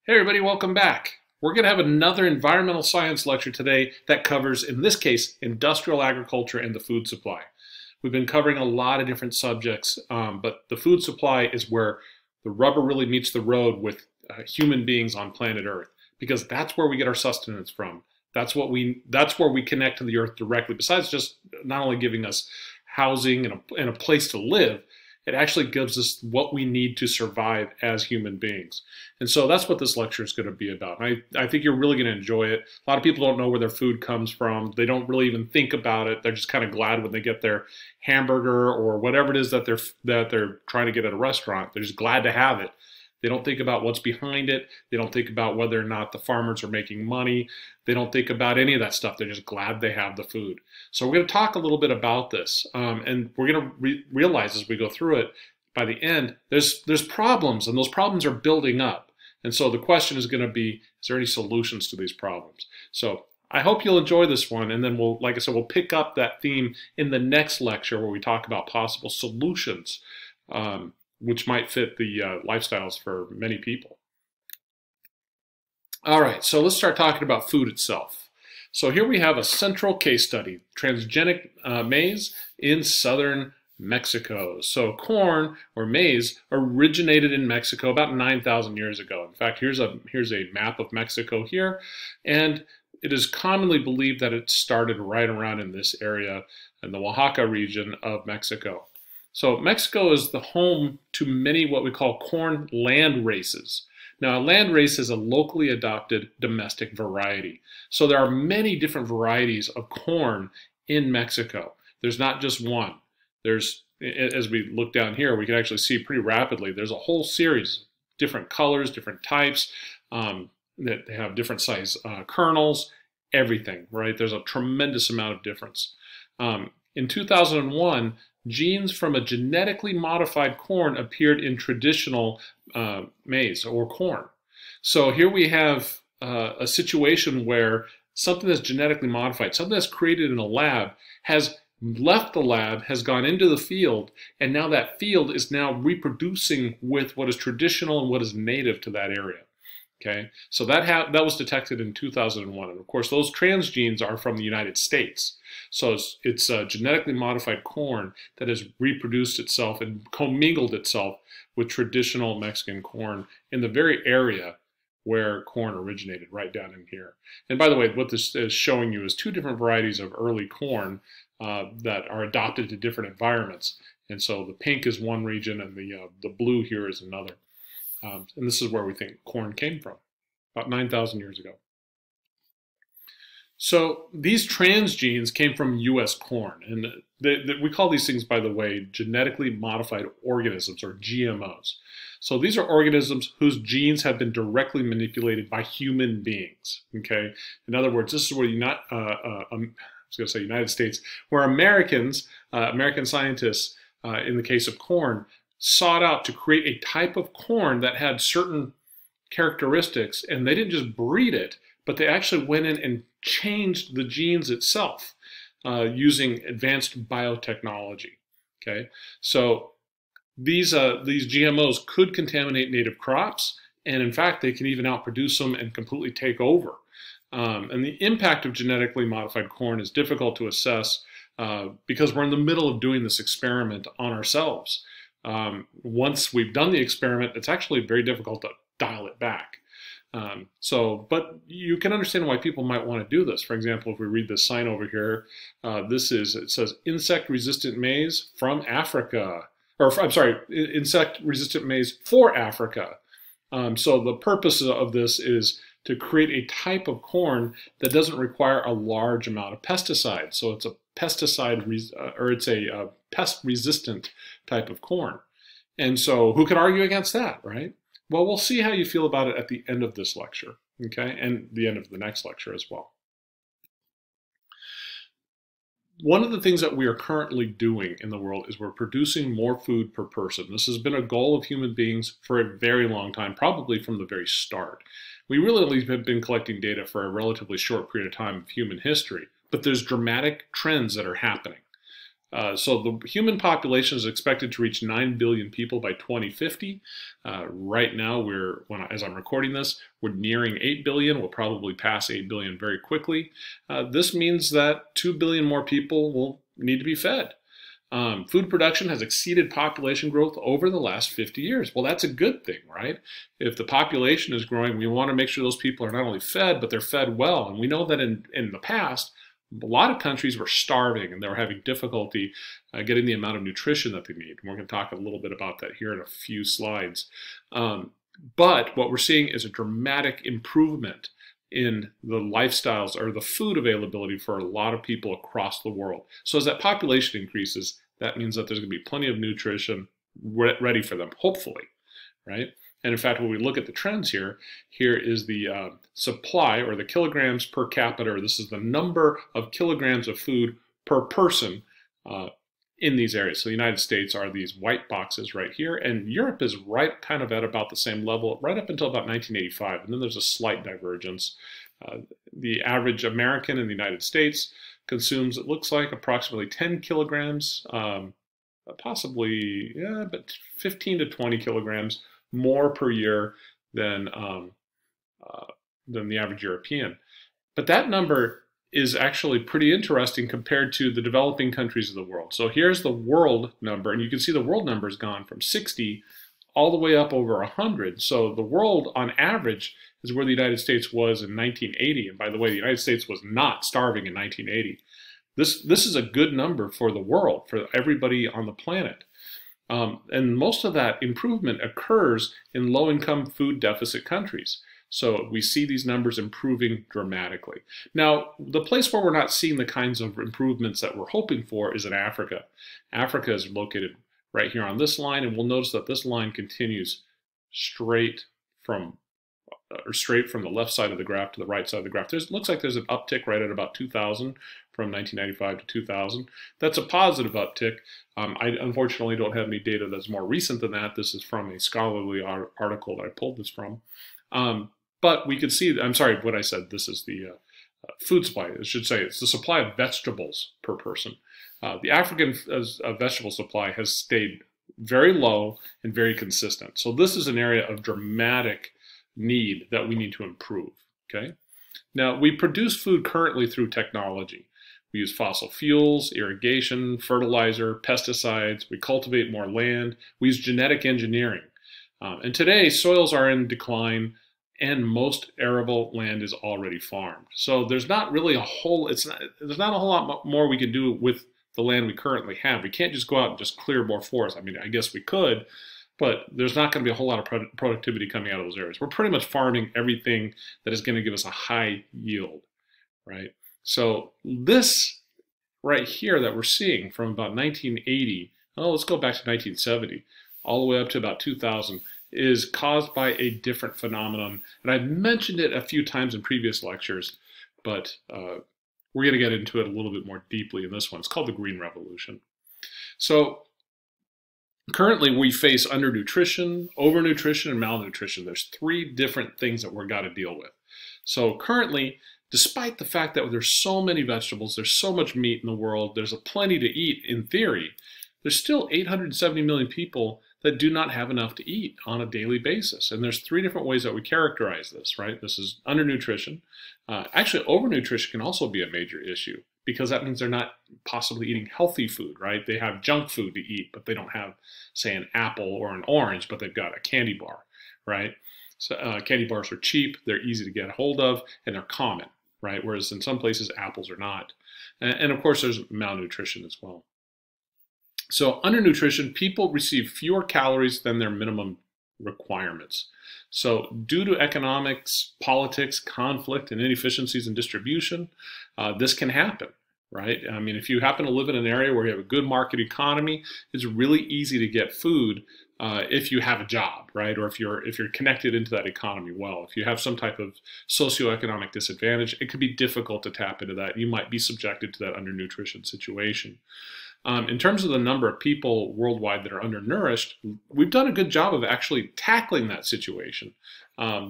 Hey everybody, welcome back. We're going to have another environmental science lecture today that covers, in this case, industrial agriculture and the food supply. We've been covering a lot of different subjects, but the food supply is where the rubber really meets the road with human beings on planet Earth, because that's where we get our sustenance from. That's where we connect to the Earth directly. Besides just not only giving us housing and a place to live, it actually gives us what we need to survive as human beings. And so that's what this lecture is going to be about. I think you're really going to enjoy it. A lot of people don't know where their food comes from. They don't really even think about it. They're just kind of glad when they get their hamburger or whatever it is that they're trying to get at a restaurant. They're just glad to have it. They don't think about what's behind it. They don't think about whether or not the farmers are making money. They don't think about any of that stuff. They're just glad they have the food. So we're going to talk a little bit about this, and we're going to realize as we go through it, by the end, there's problems, and those problems are building up. And so the question is going to be, is there any solutions to these problems? So I hope you'll enjoy this one, and then like I said, we'll pick up that theme in the next lecture where we talk about possible solutions, which might fit the lifestyles for many people. All right, so let's start talking about food itself. So here we have a central case study, transgenic maize in southern Mexico. So corn or maize originated in Mexico about 9,000 years ago. In fact, here's a map of Mexico here, and it is commonly believed that it started right around in this area in the Oaxaca region of Mexico. So Mexico is the home to many what we call corn land races. Now, a land race is a locally adopted domestic variety. So there are many different varieties of corn in Mexico. There's not just one. There's, as we look down here, we can actually see pretty rapidly, there's a whole series, different colors, different types, that have different size kernels, everything, right? There's a tremendous amount of difference. In 2001, genes from a genetically modified corn appeared in traditional maize or corn. So here we have a situation where something that's genetically modified, something that's created in a lab, has left the lab, has gone into the field, and now that field is now reproducing with what is traditional and what is native to that area. Okay, so that was detected in 2001, and of course those transgenes are from the United States. So it's genetically modified corn that has reproduced itself and commingled itself with traditional Mexican corn in the very area where corn originated, right down in here. And by the way, what this is showing you is two different varieties of early corn that are adopted to different environments. And so the pink is one region, and the blue here is another. And this is where we think corn came from, about 9,000 years ago. So these transgenes came from U.S. corn, and we call these things, by the way, genetically modified organisms, or GMOs. So these are organisms whose genes have been directly manipulated by human beings. Okay, in other words, this is where United States, where American scientists, in the case of corn, sought out to create a type of corn that had certain characteristics, and they didn't just breed it, but they actually went in and changed the genes itself using advanced biotechnology. Okay, so these GMOs could contaminate native crops, and in fact, they can even outproduce them and completely take over. And the impact of genetically modified corn is difficult to assess because we're in the middle of doing this experiment on ourselves. Once we've done the experiment, it's actually very difficult to dial it back. But you can understand why people might want to do this. For example, if we read this sign over here, it says insect-resistant maize from Africa, insect-resistant maize for Africa. So the purpose of this is to create a type of corn that doesn't require a large amount of pesticides. So it's a pest-resistant type of corn. And so who can argue against that, right? Well, we'll see how you feel about it at the end of this lecture, okay, and the end of the next lecture as well. One of the things that we are currently doing in the world is we're producing more food per person. This has been a goal of human beings for a very long time, probably from the very start. We really only have been collecting data for a relatively short period of time of human history, but there's dramatic trends that are happening. So the human population is expected to reach 9 billion people by 2050. Right now, as I'm recording this, we're nearing 8 billion. We'll probably pass 8 billion very quickly. This means that 2 billion more people will need to be fed. Food production has exceeded population growth over the last 50 years. Well, that's a good thing, right? If the population is growing, we want to make sure those people are not only fed, but they're fed well. And we know that in the past, a lot of countries were starving and they were having difficulty getting the amount of nutrition that they need. And we're going to talk a little bit about that here in a few slides. But what we're seeing is a dramatic improvement in the lifestyles or the food availability for a lot of people across the world. So as that population increases, that means that there's going to be plenty of nutrition ready for them, hopefully, right? And in fact, when we look at the trends here is the supply, or the kilograms per capita, or this is the number of kilograms of food per person in these areas. So the United States are these white boxes right here, and Europe is right kind of at about the same level, right up until about 1985, and then there's a slight divergence. The average American in the United States consumes, it looks like, approximately 10 kilograms, possibly, yeah, but 15 to 20 kilograms more per year than the average European. But that number is actually pretty interesting compared to the developing countries of the world. So here's the world number, and you can see the world number has gone from 60 all the way up over 100. So the world, on average, is where the United States was in 1980. And by the way, the United States was not starving in 1980. This is a good number for the world, for everybody on the planet. And most of that improvement occurs in low-income food deficit countries. So we see these numbers improving dramatically. Now, the place where we're not seeing the kinds of improvements that we're hoping for is in Africa. Africa is located right here on this line, and we'll notice that this line continues straight from the left side of the graph to the right side of the graph. It looks like there's an uptick right at about 2000, from 1995 to 2000. That's a positive uptick. I unfortunately don't have any data that's more recent than that. This is from a scholarly article that I pulled this from. But we could see, I'm sorry, what I said, this is the food supply. I should say it's the supply of vegetables per person. The African vegetable supply has stayed very low and very consistent. So this is an area of dramatic need that we need to improve, okay? Now, we produce food currently through technology. We use fossil fuels, irrigation, fertilizer, pesticides. We cultivate more land. We use genetic engineering. And today, soils are in decline, and most arable land is already farmed. So there's not really there's not a whole lot more we can do with the land we currently have. We can't just go out and just clear more forest. I mean, I guess we could, but there's not going to be a whole lot of productivity coming out of those areas. We're pretty much farming everything that is going to give us a high yield, right? So this right here that we're seeing from about 1980, let's go back to 1970, all the way up to about 2000, is caused by a different phenomenon. And I've mentioned it a few times in previous lectures, but we're going to get into it a little bit more deeply in this one. It's called the Green Revolution. So currently we face undernutrition, overnutrition, and malnutrition. There's three different things that we've got to deal with. So currently, despite the fact that there's so many vegetables, there's so much meat in the world, there's plenty to eat in theory, there's still 870 million people that do not have enough to eat on a daily basis. And there's three different ways that we characterize this, right? This is undernutrition. Actually, overnutrition can also be a major issue, because that means they're not possibly eating healthy food, right? They have junk food to eat, but they don't have, say, an apple or an orange, but they've got a candy bar, right? So candy bars are cheap, they're easy to get a hold of, and they're common, right? Whereas in some places, apples are not. And of course, there's malnutrition as well. So undernutrition, people receive fewer calories than their minimum requirements. So due to economics, politics, conflict, and inefficiencies in distribution, this can happen, right? I mean, if you happen to live in an area where you have a good market economy, it's really easy to get food if you have a job, right? Or if you're connected into that economy well. If you have some type of socioeconomic disadvantage, it could be difficult to tap into that. You might be subjected to that undernutrition situation. In terms of the number of people worldwide that are undernourished, we've done a good job of actually tackling that situation.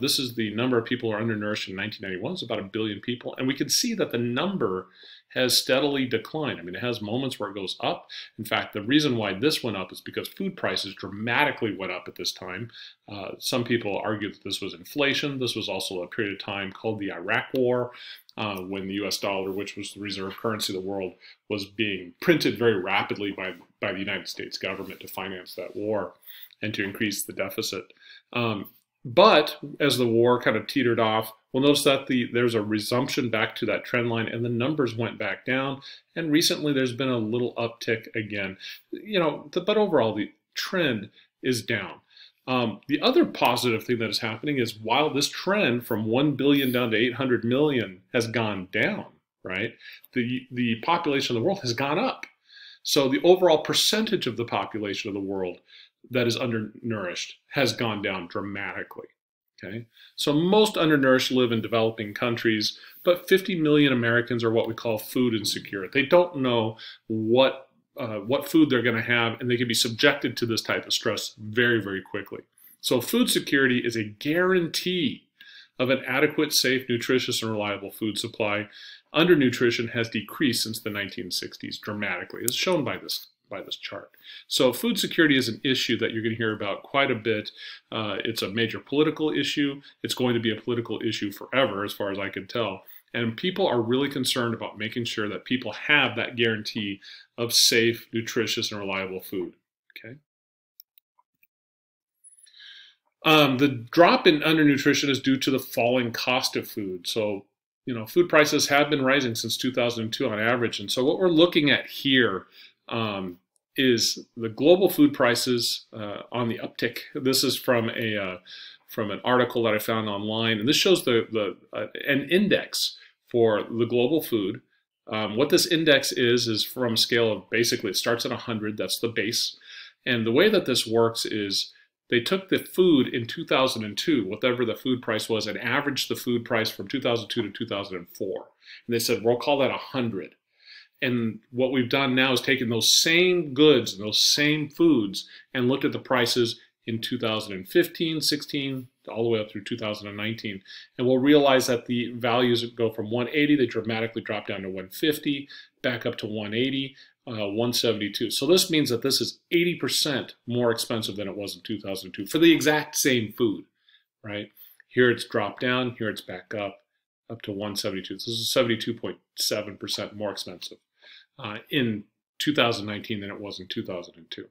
This is the number of people who are undernourished in 1991. It's about 1 billion people. And we can see that the number has steadily declined. I mean, it has moments where it goes up. In fact, the reason why this went up is because food prices dramatically went up at this time. Some people argue that this was inflation. This was also a period of time called the Iraq War, when the US dollar, which was the reserve currency of the world, was being printed very rapidly by the United States government to finance that war and to increase the deficit. But as the war kind of teetered off, we'll notice that there's a resumption back to that trend line, and the numbers went back down. And recently, there's been a little uptick again. But overall, the trend is down. The other positive thing that is happening is while this trend from 1 billion down to 800 million has gone down, right? The population of the world has gone up. So the overall percentage of the population of the world that is undernourished has gone down dramatically. Okay, so most undernourished live in developing countries, but 50 million Americans are what we call food insecure. They don't know what food they're going to have, and they can be subjected to this type of stress very, very quickly. So food security is a guarantee of an adequate, safe, nutritious, and reliable food supply. Undernutrition has decreased since the 1960s dramatically, as shown by this chart. So food security is an issue that you're going to hear about quite a bit. It's a major political issue. It's going to be a political issue forever, as far as I can tell. And people are really concerned about making sure that people have that guarantee of safe, nutritious, and reliable food. Okay. The drop in undernutrition is due to the falling cost of food. So, food prices have been rising since 2002 on average. And so what we're looking at here is the global food prices on the uptick. This is from an article that I found online, and this shows an index for the global food. What this index is from a scale of basically it starts at 100. That's the base, and the way that this works is they took the food in 2002, whatever the food price was, and averaged the food price from 2002 to 2004, and they said we'll call that 100. And what we've done now is taken those same goods and those same foods and looked at the prices in 2015, 16, all the way up through 2019. And we'll realize that the values go from 180, they dramatically drop down to 150, back up to 180, 172. So this means that this is 80% more expensive than it was in 2002 for the exact same food, right? Here it's dropped down, here it's back up to 172. This is 72.7% more expensive in 2019 than it was in 2002.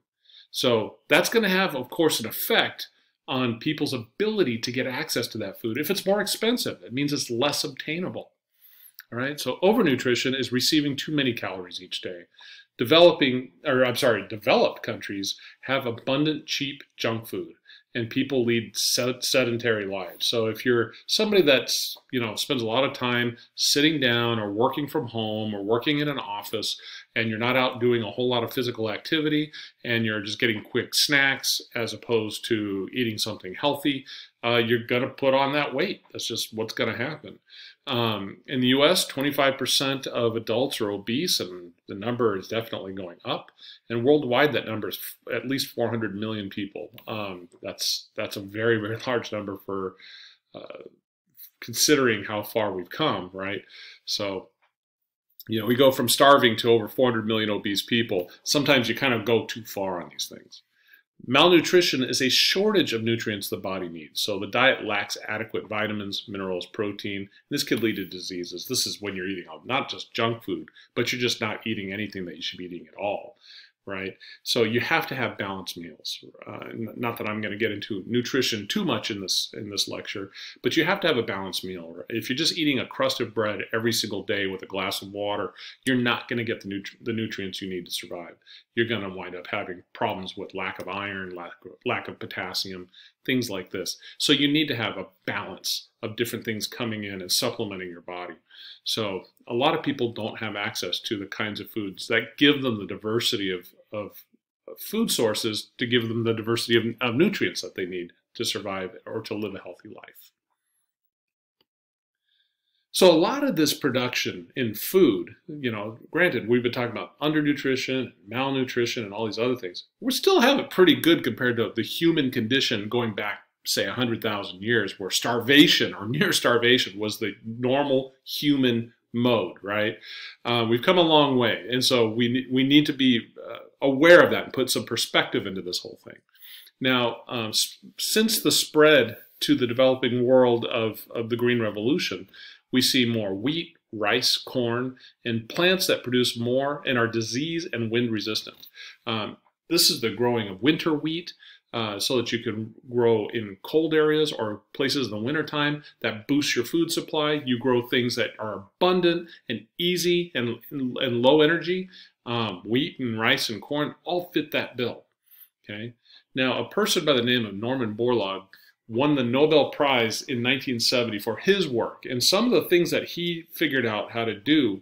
So that's going to have, of course, an effect on people's ability to get access to that food. If it's more expensive, it means it's less obtainable. All right, so overnutrition is receiving too many calories each day. Developed countries have abundant, cheap junk food, and people lead sedentary lives. So if you're somebody that's, spends a lot of time sitting down or working from home or working in an office, and you're not out doing a whole lot of physical activity, and you're just getting quick snacks as opposed to eating something healthy, you're going to put on that weight. That's just what's going to happen. In the US, 25% of adults are obese, and the number is definitely going up. And worldwide, that number is at least 400 million people. That's a very, very large number for considering how far we've come, right? So, we go from starving to over 400 million obese people. Sometimes you kind of go too far on these things. Malnutrition is a shortage of nutrients the body needs. So the diet lacks adequate vitamins, minerals, protein. This could lead to diseases. This is when you're eating not just junk food, but you're just not eating anything that you should be eating at all, right? So you have to have balanced meals. Not that I'm going to get into nutrition too much in this lecture, but you have to have a balanced meal. Right? If you're just eating a crust of bread every single day with a glass of water, you're not going to get the nutrients you need to survive. You're going to wind up having problems with lack of iron, lack of potassium, things like this. So you need to have a balance of different things coming in and supplementing your body. So a lot of people don't have access to the kinds of foods that give them the diversity of food sources to give them the diversity of nutrients that they need to survive or to live a healthy life. So a lot of this production in food, granted, we've been talking about undernutrition, malnutrition, and all these other things. We still have it pretty good compared to the human condition going back, say, 100,000 years, where starvation or near starvation was the normal human mode, right? We've come a long way, and so we need to be aware of that and put some perspective into this whole thing. Now, since the spread to the developing world of the Green Revolution, we see more wheat, rice, corn, and plants that produce more and are disease and wind resistant. This is the growing of winter wheat, so that you can grow in cold areas or places in the wintertime that boosts your food supply. You grow things that are abundant and easy and low energy. Wheat and rice and corn all fit that bill. Okay. Now, a person by the name of Norman Borlaug won the Nobel Prize in 1970 for his work. And some of the things that he figured out how to do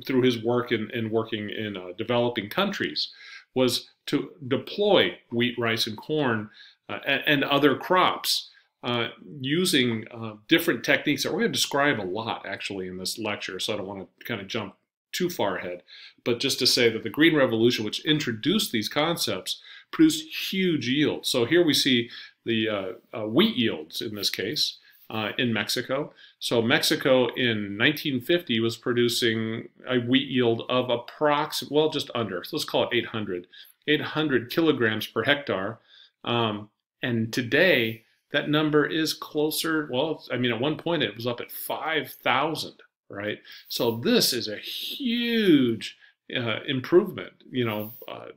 through his work in working in developing countries was to deploy wheat, rice, and corn and other crops using different techniques that we're going to describe a lot actually in this lecture, so I don't want to kind of jump too far ahead. But just to say that the Green Revolution, which introduced these concepts, produced huge yields. So here we see the wheat yields in this case in Mexico. So Mexico in 1950 was producing a wheat yield of approximately, well, just under, so let's call it 800 kilograms per hectare. And today that number is closer, well, I mean, at one point it was up at 5,000, right? So this is a huge improvement,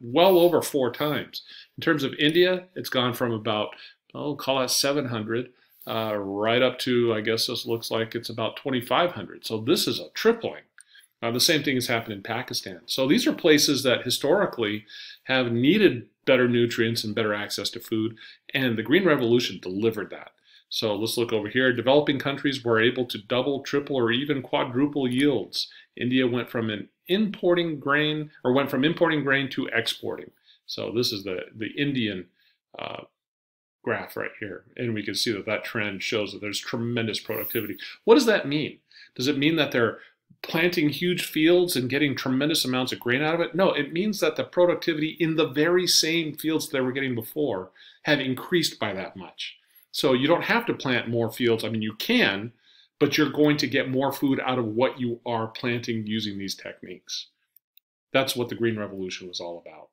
well over 4 times. In terms of India, it's gone from about, call it 700, right up to, I guess this looks like it's about 2,500. So this is a tripling. The same thing has happened in Pakistan. So these are places that historically have needed better nutrients and better access to food, and the Green Revolution delivered that. So let's look over here. Developing countries were able to double, triple, or even quadruple yields. India went from importing grain to exporting. So this is the Indian graph right here, and we can see that trend shows that there's tremendous productivity. What does that mean? Does it mean that they're planting huge fields and getting tremendous amounts of grain out of it? No, it means that the productivity in the very same fields they were getting before have increased by that much. So you don't have to plant more fields. I mean, you can, but you're going to get more food out of what you are planting using these techniques. That's what the Green Revolution was all about.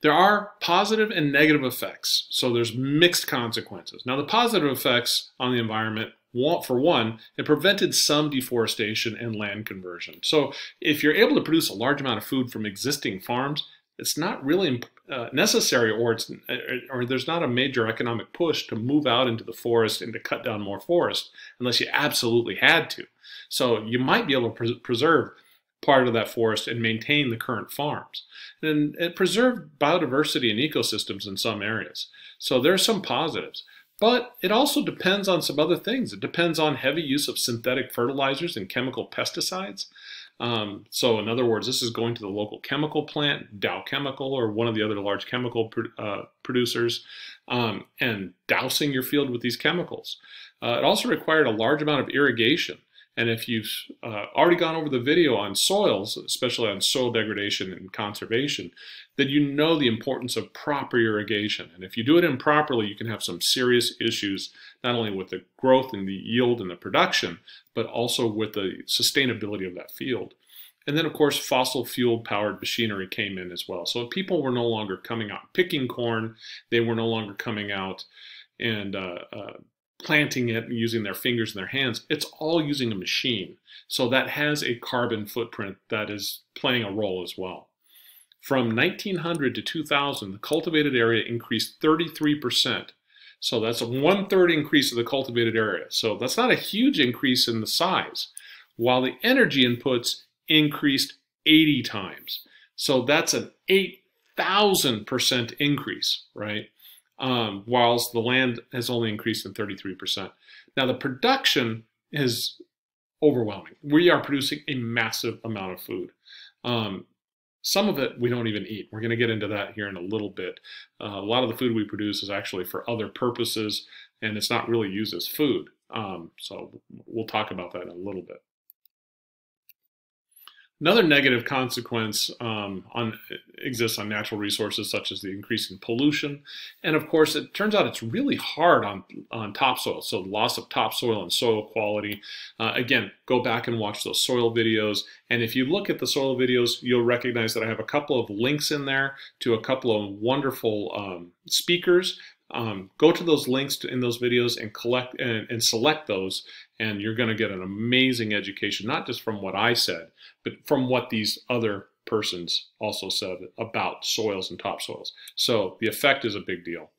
There are positive and negative effects, so there's mixed consequences. Now, the positive effects on the environment, for one, it prevented some deforestation and land conversion. So if you're able to produce a large amount of food from existing farms, it's not really necessary, or there's not a major economic push to move out into the forest and to cut down more forest unless you absolutely had to. So you might be able to preserve part of that forest and maintain the current farms. And it preserved biodiversity and ecosystems in some areas. So there's some positives. But it also depends on some other things. It depends on heavy use of synthetic fertilizers and chemical pesticides. So in other words, this is going to the local chemical plant, Dow Chemical, or one of the other large chemical producers, and dousing your field with these chemicals. It also required a large amount of irrigation. And if you've already gone over the video on soils, especially on soil degradation and conservation, then you know the importance of proper irrigation. And if you do it improperly, you can have some serious issues, not only with the growth and the yield and the production, but also with the sustainability of that field. And then, of course, fossil fuel powered machinery came in as well. So people were no longer coming out picking corn. They were no longer coming out and planting it and using their fingers and their hands. It's all using a machine. So that has a carbon footprint that is playing a role as well. From 1900 to 2000, the cultivated area increased 33%. So that's a 1/3 increase of the cultivated area. So that's not a huge increase in the size, while the energy inputs increased 80 times. So that's an 8,000% increase, right? Whilst the land has only increased in 33%. Now the production is overwhelming. We are producing a massive amount of food. Some of it we don't even eat. We're going to get into that here in a little bit. A lot of the food we produce is actually for other purposes, and it's not really used as food. So we'll talk about that in a little bit. Another negative consequence exists on natural resources, such as the increase in pollution. And of course, it turns out it's really hard on topsoil. So loss of topsoil and soil quality. Again, go back and watch those soil videos. And if you look at the soil videos, you'll recognize that I have a couple of links in there to a couple of wonderful speakers. Go to those links in those videos and collect and select those, and you're going to get an amazing education, not just from what I said, but from what these other persons also said about soils and topsoils. So the effect is a big deal.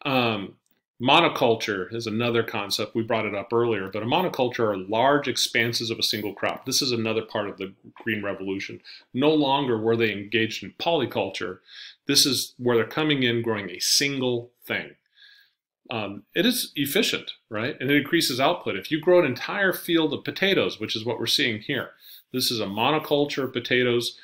Monoculture is another concept. We brought it up earlier, but a monoculture are large expanses of a single crop. This is another part of the Green Revolution. No longer were they engaged in polyculture. This is where they're coming in, growing a single thing. It is efficient, right? And it increases output. If you grow an entire field of potatoes, which is what we're seeing here, this is a monoculture of potatoes.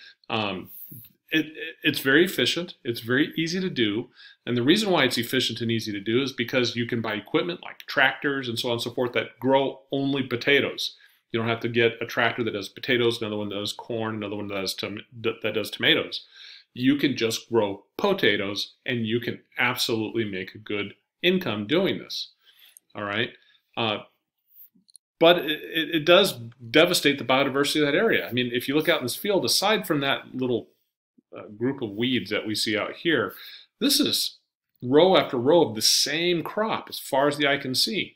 It's very efficient. It's very easy to do. And the reason why it's efficient and easy to do is because you can buy equipment like tractors and so on and so forth that grow only potatoes. You don't have to get a tractor that does potatoes, another one that does corn, another one that does tomatoes. You can just grow potatoes and you can absolutely make a good income doing this. All right. But it does devastate the biodiversity of that area. I mean, if you look out in this field, aside from that little group of weeds that we see out here, this is row after row of the same crop as far as the eye can see.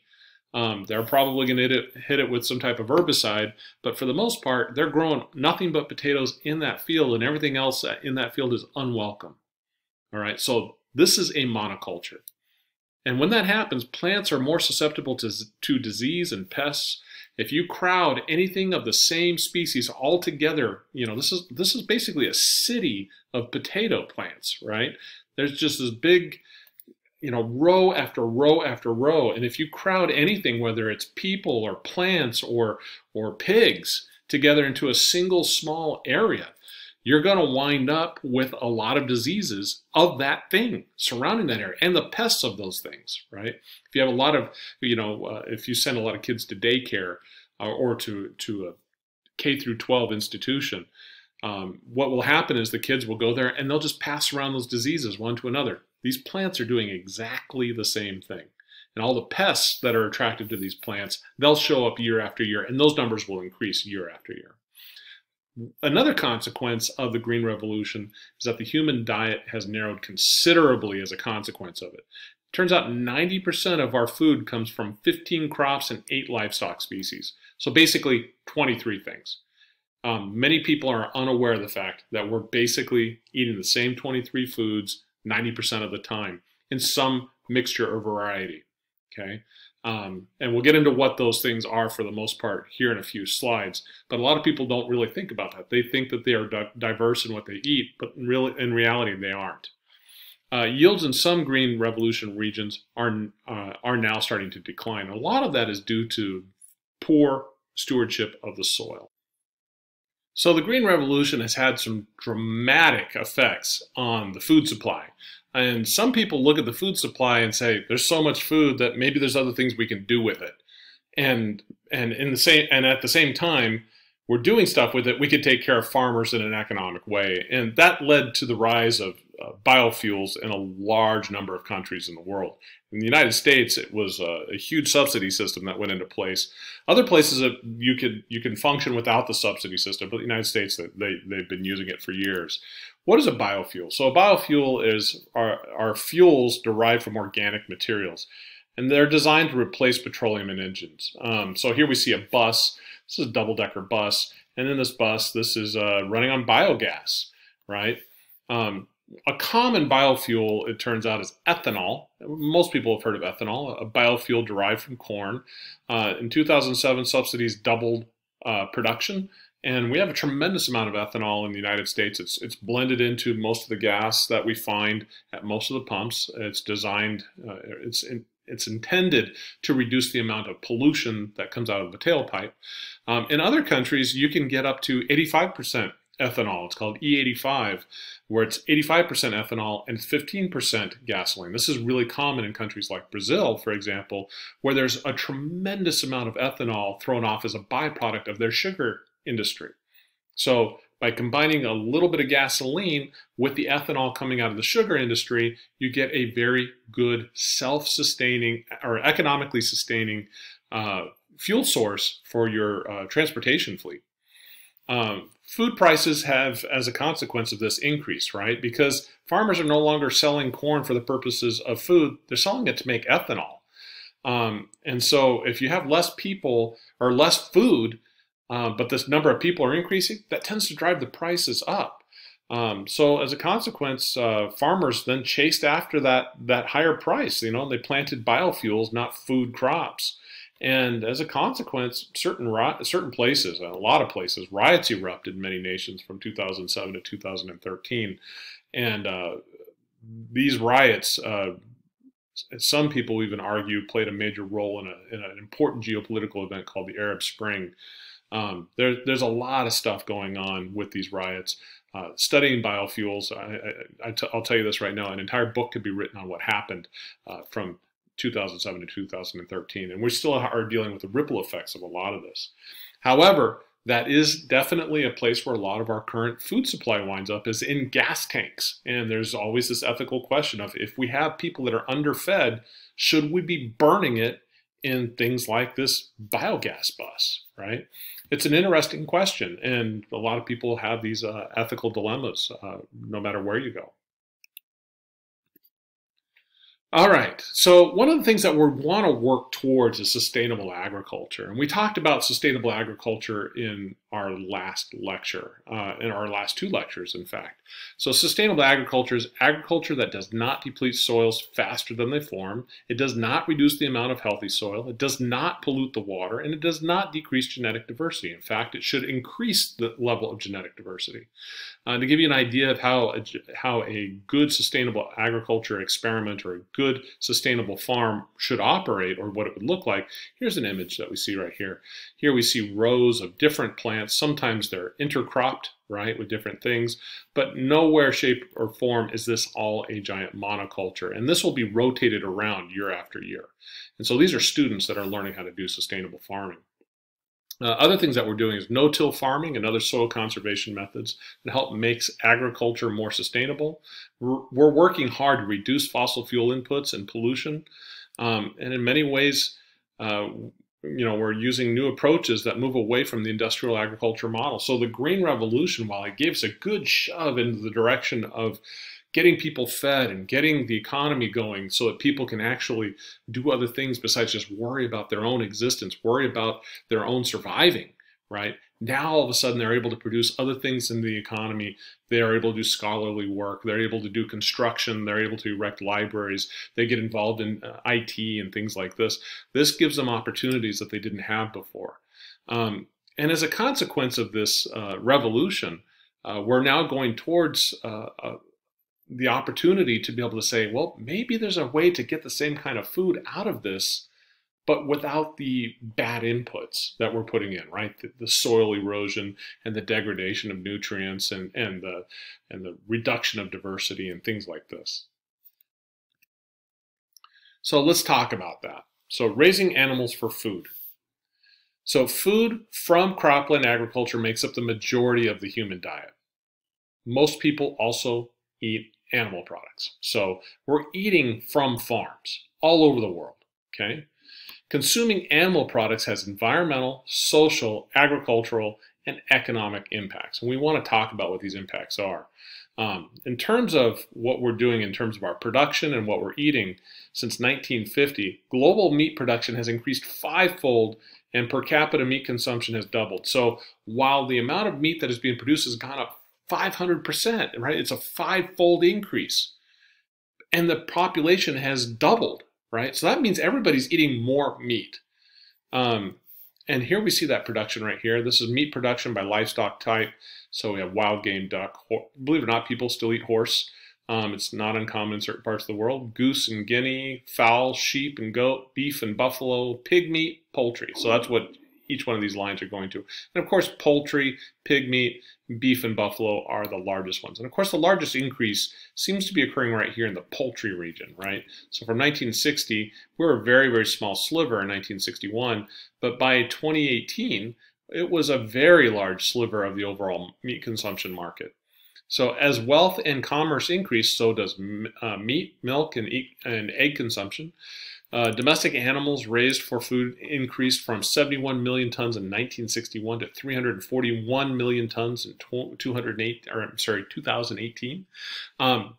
They're probably going to hit it with some type of herbicide, but for the most part, they're growing nothing but potatoes in that field, and everything else in that field is unwelcome. All right, so this is a monoculture. And when that happens, plants are more susceptible to disease and pests. If you crowd anything of the same species all together, you know, this is basically a city of potato plants, right? There's just this big, you know, row after row after row. And if you crowd anything, whether it's people or plants or pigs together into a single small area, you're going to wind up with a lot of diseases of that thing surrounding that area and the pests of those things, right? If you have a lot of, you know, if you send a lot of kids to daycare or to a K through 12 institution, what will happen is the kids will go there and they'll just pass around those diseases one to another. These plants are doing exactly the same thing. And all the pests that are attracted to these plants, they'll show up year after year, and those numbers will increase year after year. Another consequence of the Green Revolution is that the human diet has narrowed considerably as a consequence of it. It turns out 90% of our food comes from 15 crops and 8 livestock species. So basically 23 things. Many people are unaware of the fact that we're basically eating the same 23 foods 90% of the time in some mixture or variety. Okay. And we'll get into what those things are for the most part here in a few slides. But a lot of people don't really think about that. They think that they are diverse in what they eat, but in reality, they aren't. Yields in some Green Revolution regions are now starting to decline. A lot of that is due to poor stewardship of the soil. So the Green Revolution has had some dramatic effects on the food supply. And some people look at the food supply and say, there's so much food that maybe there's other things we can do with it. And at the same time, we're doing stuff with it, we could take care of farmers in an economic way. And that led to the rise of biofuels in a large number of countries in the world. In the United States, it was a huge subsidy system that went into place. Other places you can function without the subsidy system, but the United States, they've been using it for years. What is a biofuel? So a biofuel are fuels derived from organic materials, and they're designed to replace petroleum in engines. So here we see a bus. This is a double-decker bus, and in this bus, this is running on biogas, right? A common biofuel, it turns out, is ethanol. Most people have heard of ethanol, a biofuel derived from corn. In 2007, subsidies doubled production. And we have a tremendous amount of ethanol in the United States. It's blended into most of the gas that we find at most of the pumps. It's designed, it's intended to reduce the amount of pollution that comes out of the tailpipe. In other countries, you can get up to 85% ethanol. It's called E85, where it's 85% ethanol and 15% gasoline. This is really common in countries like Brazil, for example, where there's a tremendous amount of ethanol thrown off as a byproduct of their sugar industry. So by combining a little bit of gasoline with the ethanol coming out of the sugar industry, you get a very good self-sustaining or economically sustaining fuel source for your transportation fleet. Food prices have, as a consequence of this, increased, right? Because farmers are no longer selling corn for the purposes of food, they're selling it to make ethanol. And so if you have less people or less food, but this number of people are increasing, that tends to drive the prices up. So as a consequence, farmers then chased after that higher price. You know, they planted biofuels, not food crops. And as a consequence, certain places, a lot of places, riots erupted in many nations from 2007 to 2013. And these riots, some people even argue, played a major role in an important geopolitical event called the Arab Spring. There's a lot of stuff going on with these riots. Studying biofuels, I'll tell you this right now, an entire book could be written on what happened from 2007 to 2013, and we still are dealing with the ripple effects of a lot of this. However, that is definitely a place where a lot of our current food supply winds up, is in gas tanks. And there's always this ethical question of, if we have people that are underfed, should we be burning it in things like this biogas bus, right? It's an interesting question, and a lot of people have these ethical dilemmas no matter where you go. All right, so one of the things that we want to work towards is sustainable agriculture. And we talked about sustainable agriculture in our last lecture, in our last two lectures, in fact. So sustainable agriculture is agriculture that does not deplete soils faster than they form. It does not reduce the amount of healthy soil. It does not pollute the water, and it does not decrease genetic diversity. In fact, it should increase the level of genetic diversity. To give you an idea of how a good sustainable agriculture experiment or a good sustainable farm should operate, or what it would look like, here's an image that we see right here. Here we see rows of different plants. Sometimes they're intercropped, right, with different things, but nowhere, shape, or form is this all a giant monoculture. And this will be rotated around year after year. And so these are students that are learning how to do sustainable farming. Other things that we're doing is no-till farming and other soil conservation methods that help make agriculture more sustainable. We're working hard to reduce fossil fuel inputs and pollution. And in many ways, we're using new approaches that move away from the industrial agriculture model. So the Green Revolution, while it gave us a good shove into the direction of getting people fed and getting the economy going so that people can actually do other things besides just worry about their own existence, worry about their own surviving, right? Now, all of a sudden, they're able to produce other things in the economy. They are able to do scholarly work. They're able to do construction. They're able to erect libraries. They get involved in IT and things like this. This gives them opportunities that they didn't have before. And as a consequence of this revolution, we're now going towards the opportunity to be able to say, well, maybe there's a way to get the same kind of food out of this, but without the bad inputs that we're putting in, right? The soil erosion and the degradation of nutrients and the reduction of diversity and things like this. So let's talk about that. So raising animals for food. So food from cropland agriculture makes up the majority of the human diet. Most people also eat animal products. So we're eating from farms all over the world, okay? Consuming animal products has environmental, social, agricultural, and economic impacts. And we want to talk about what these impacts are. In terms of what we're doing in terms of our production and what we're eating, since 1950, global meat production has increased 5-fold and per capita meat consumption has doubled. So while the amount of meat that is being produced has gone up 500%, right? It's a 5-fold increase. And the population has doubled, right? So that means everybody's eating more meat. And here we see that production right here. This is meat production by livestock type. So we have wild game, duck. Believe it or not, people still eat horse. It's not uncommon in certain parts of the world. Goose and guinea, fowl, sheep and goat, beef and buffalo, pig meat, poultry. So that's what each one of these lines are going to. And of course, poultry, pig meat, beef, and buffalo are the largest ones. And of course, the largest increase seems to be occurring right here in the poultry region, right? So from 1960, we were a very, very small sliver in 1961, but by 2018, it was a very large sliver of the overall meat consumption market. So as wealth and commerce increase, so does meat, milk, and egg consumption. Domestic animals raised for food increased from 71 million tons in 1961 to 341 million tons in 2018.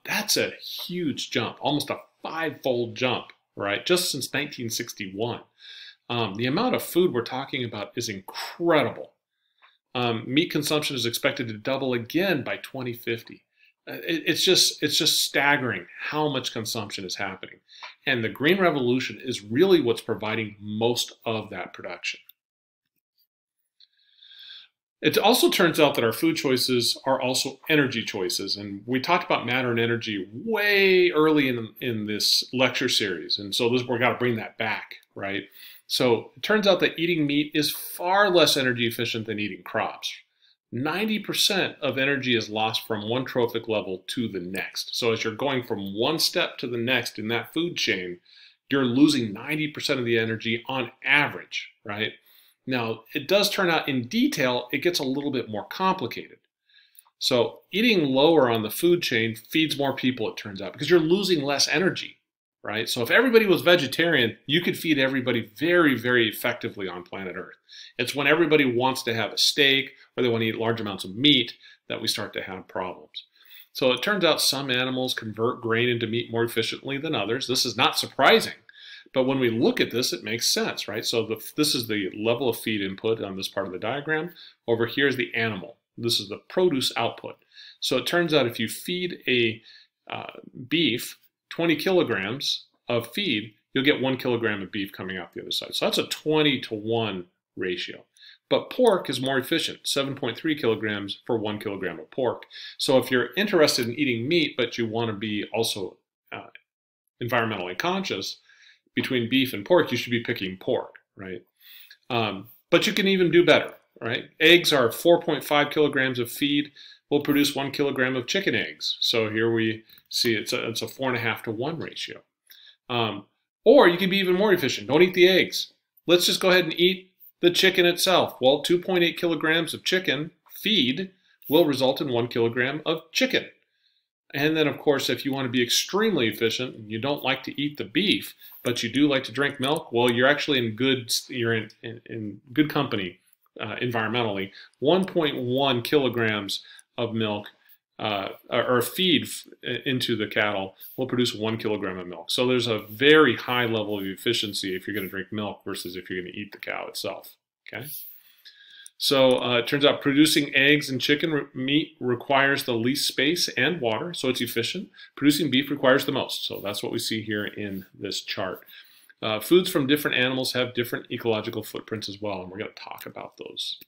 That's a huge jump, almost a five-fold jump, right? Just since 1961. The amount of food we're talking about is incredible. Meat consumption is expected to double again by 2050. It's just staggering how much consumption is happening. And the Green Revolution is really what's providing most of that production. It also turns out that our food choices are also energy choices. And we talked about matter and energy way early in this lecture series. And so we've got to bring that back, right? So it turns out that eating meat is far less energy efficient than eating crops. 90% of energy is lost from one trophic level to the next. So as you're going from one step to the next in that food chain, you're losing 90% of the energy on average, right? Now, it does turn out in detail, it gets a little bit more complicated. So eating lower on the food chain feeds more people, it turns out, because you're losing less energy, right? So if everybody was vegetarian, you could feed everybody very, very effectively on planet Earth. It's when everybody wants to have a steak or they want to eat large amounts of meat that we start to have problems. So it turns out some animals convert grain into meat more efficiently than others. This is not surprising, but when we look at this, it makes sense, right? So this is the level of feed input on this part of the diagram. Over here is the animal. This is the produce output. So it turns out if you feed a beef 20 kilograms of feed, you'll get 1 kilogram of beef coming out the other side. So that's a 20-to-1 ratio. But pork is more efficient, 7.3 kilograms for 1 kilogram of pork. So if you're interested in eating meat, but you want to be also environmentally conscious, between beef and pork, you should be picking pork, right? But you can even do better, right? Eggs are 4.5 kilograms of feed will produce 1 kilogram of chicken eggs. So here we see it's a 4.5-to-1 ratio. Or you can be even more efficient. Don't eat the eggs. Let's just go ahead and eat the chicken itself. Well, 2.8 kilograms of chicken feed will result in 1 kilogram of chicken. And then, of course, if you want to be extremely efficient and you don't like to eat the beef, but you do like to drink milk, well, you're actually in good company environmentally. 1.1 kilograms of milk or feed into the cattle will produce 1 kilogram of milk. So there's a very high level of efficiency if you're going to drink milk versus if you're going to eat the cow itself. Okay. So it turns out producing eggs and chicken meat requires the least space and water, so it's efficient. Producing beef requires the most, so that's what we see here in this chart. Foods from different animals have different ecological footprints as well, and we're going to talk about those.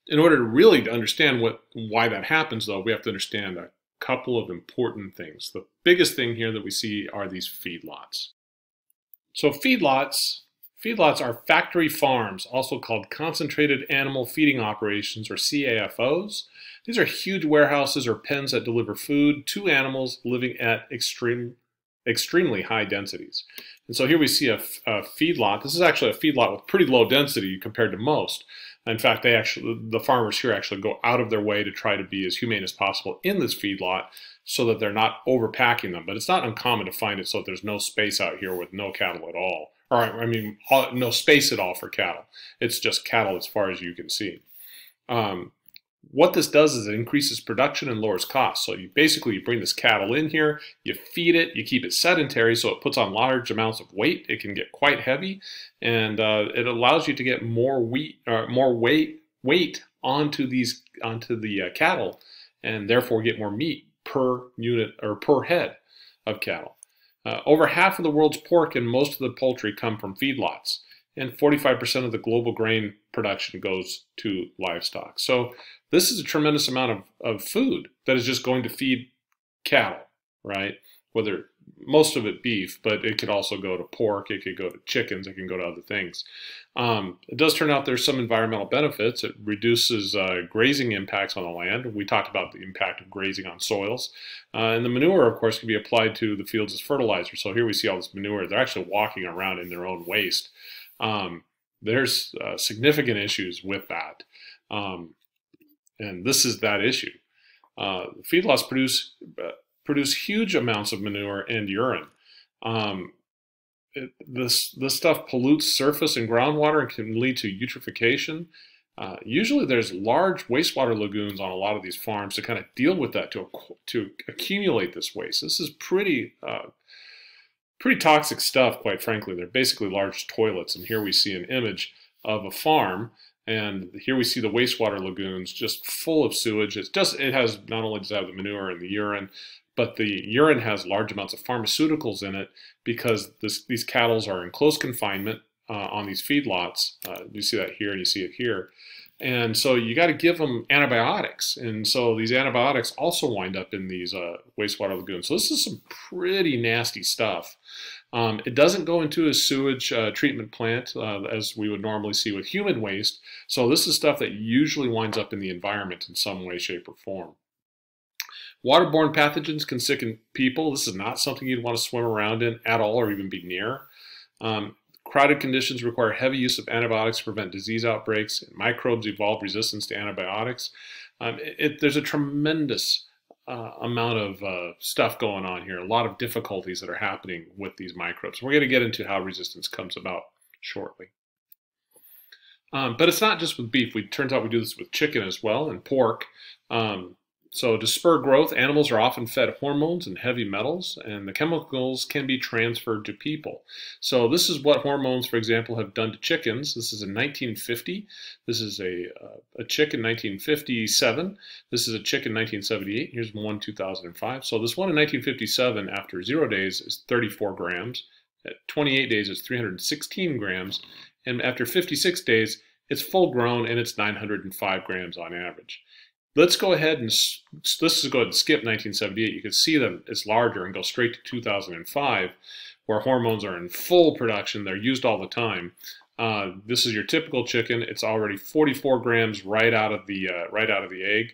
In order to really understand why that happens, though, we have to understand a couple of important things. The biggest thing here that we see are these feedlots. So feedlots are factory farms, also called concentrated animal feeding operations, or CAFOs. These are huge warehouses or pens that deliver food to animals living at extremely high densities. And so here we see a feedlot. This is actually a feedlot with pretty low density compared to most. In fact, the farmers here actually go out of their way to try to be as humane as possible in this feedlot so that they're not overpacking them. But it's not uncommon to find it so that there's no space out here with no cattle at all. Or, I mean, no space at all for cattle. It's just cattle as far as you can see. What this does is it increases production and lowers costs. So you bring this cattle in here, you feed it, you keep it sedentary so it puts on large amounts of weight. It can get quite heavy, and it allows you to get more weight onto the cattle, and therefore get more meat per unit or per head of cattle. Over half of the world's pork and most of the poultry come from feedlots, and 45% of the global grain production goes to livestock. So this is a tremendous amount of food that is just going to feed cattle, right? Whether most of it beef, but it could also go to pork, it could go to chickens, it can go to other things. It does turn out there's some environmental benefits. It reduces grazing impacts on the land. We talked about the impact of grazing on soils. And the manure, of course, can be applied to the fields as fertilizer. So here we see all this manure. They're actually walking around in their own waste. there's significant issues with that. And this is that issue. Feedlots produce huge amounts of manure and urine. This stuff pollutes surface and groundwater and can lead to eutrophication. Usually there's large wastewater lagoons on a lot of these farms to kind of deal with that, to accumulate this waste. This is pretty toxic stuff, quite frankly. They're basically large toilets, and here we see an image of a farm, and here we see the wastewater lagoons just full of sewage. It has not only does it have the manure and the urine, but the urine has large amounts of pharmaceuticals in it because these cattle are in close confinement on these feedlots. You see that here and you see it here. And so you got to give them antibiotics. And so these antibiotics also wind up in these wastewater lagoons. So this is some pretty nasty stuff. It doesn't go into a sewage treatment plant as we would normally see with human waste. So this is stuff that usually winds up in the environment in some way, shape, or form. Waterborne pathogens can sicken people. This is not something you'd want to swim around in at all or even be near. Crowded conditions require heavy use of antibiotics to prevent disease outbreaks. Microbes evolve resistance to antibiotics. There's a tremendous amount of stuff going on here, a lot of difficulties that are happening with these microbes. We're going to get into how resistance comes about shortly. But it's not just with beef. Turns out we do this with chicken as well and pork. So to spur growth, animals are often fed hormones and heavy metals, and the chemicals can be transferred to people. So this is what hormones, for example, have done to chickens. This is in 1950. This is a chick in 1957. This is a chick in 1978. Here's one 2005. So this one in 1957, after 0 days, is 34 grams. At 28 days, it's 316 grams. And after 56 days, it's full grown, and it's 905 grams on average. Let's go ahead and skip 1978. You can see that it's larger and go straight to 2005, where hormones are in full production. They're used all the time. This is your typical chicken. It's already 44 grams right out of the egg.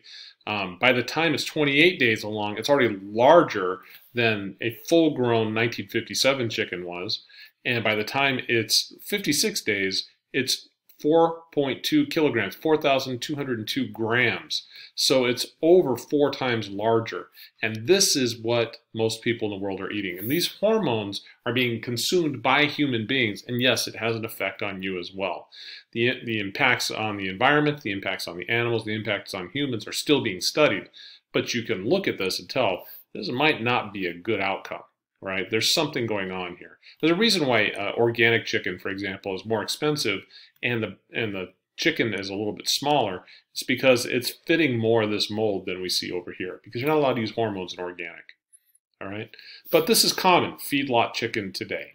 By the time it's 28 days along, it's already larger than a full-grown 1957 chicken was. And by the time it's 56 days, it's 4.2 kilograms, 4,202 grams. So it's over 4 times larger. And this is what most people in the world are eating. And these hormones are being consumed by human beings. And yes, it has an effect on you as well. The impacts on the environment, the impacts on the animals, the impacts on humans are still being studied. But you can look at this and tell this might not be a good outcome. Right? There's something going on here. There's a reason why organic chicken, for example, is more expensive and the chicken is a little bit smaller. It's because it's fitting more of this mold than we see over here, because you're not allowed to use hormones in organic. All right? But this is common, feedlot chicken today.